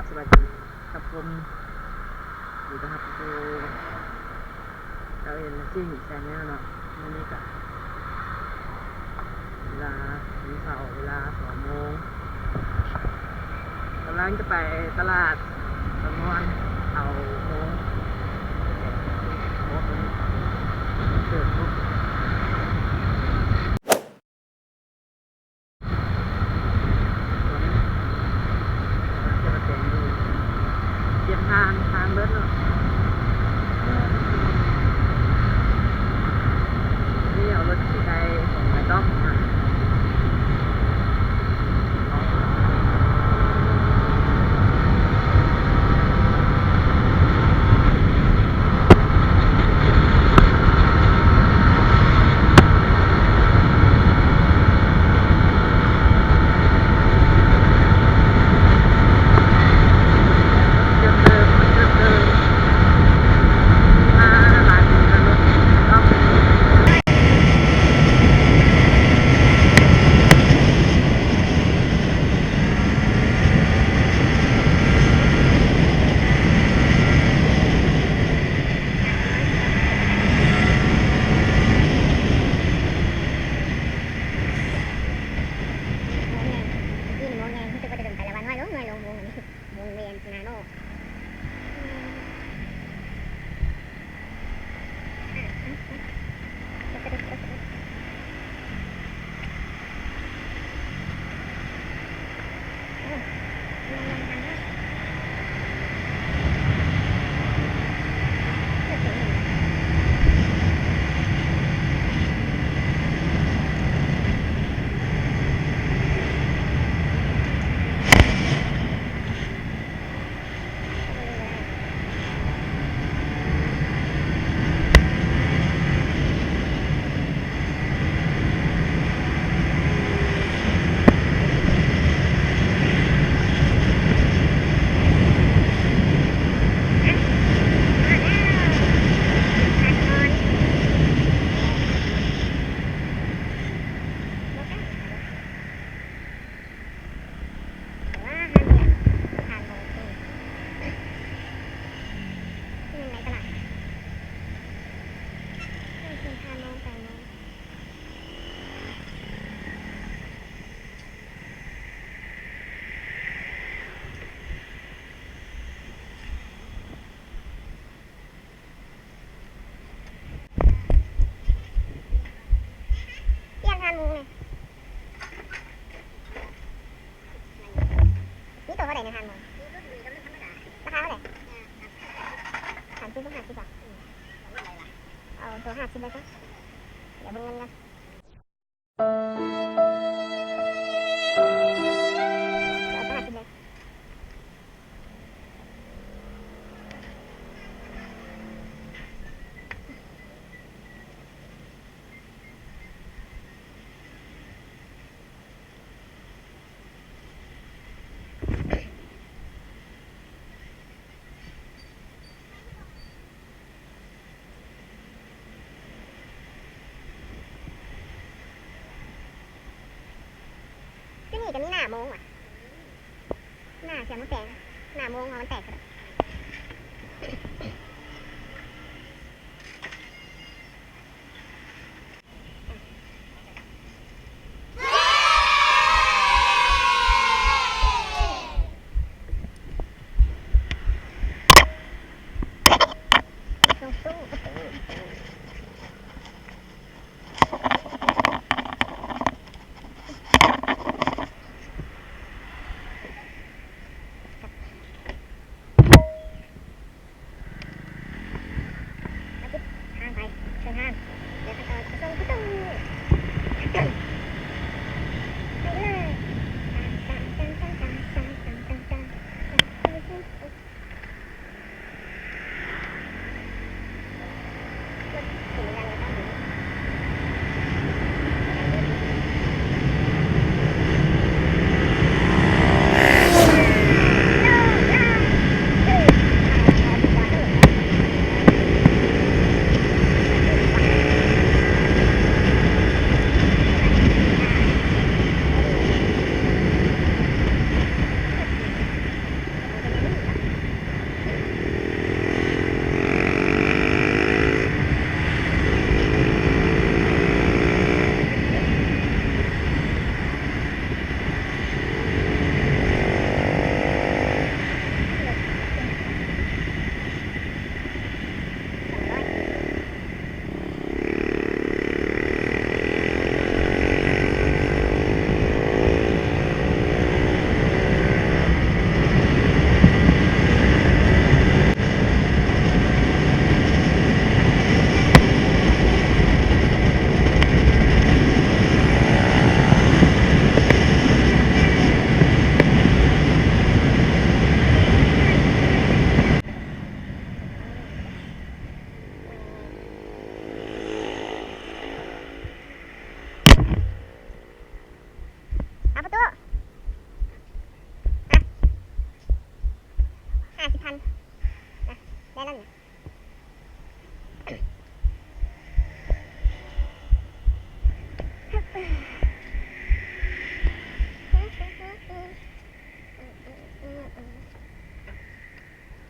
บสวัสดีครับผมอยู่นะครับคือเราเห็นซิ่งแซนเนี่ยเนาะนี่ก็เวลาถึงเสาร์เวลา2 โมงกำลังจะไปตลาดประมาณ9 โมงเกิดปุ๊บเตรียมทางเบิร์ดเนาะนี่เอารถขี่ไปของไม้ต้อมมานี่ตัวเท่าไหร่ในทางมองราคาเท่าไหร่30 ต้อง50 บาทเอาตัว50เลยจ้ะเดี๋ยวเบิ่งเงินกันเอาตัว50เลยนี่จะมีหน้าโมงอ่ะหน้าเสียงมันแตกหน้าโมงมันแตก 50,000อ่ะได้แล้วเนี่ย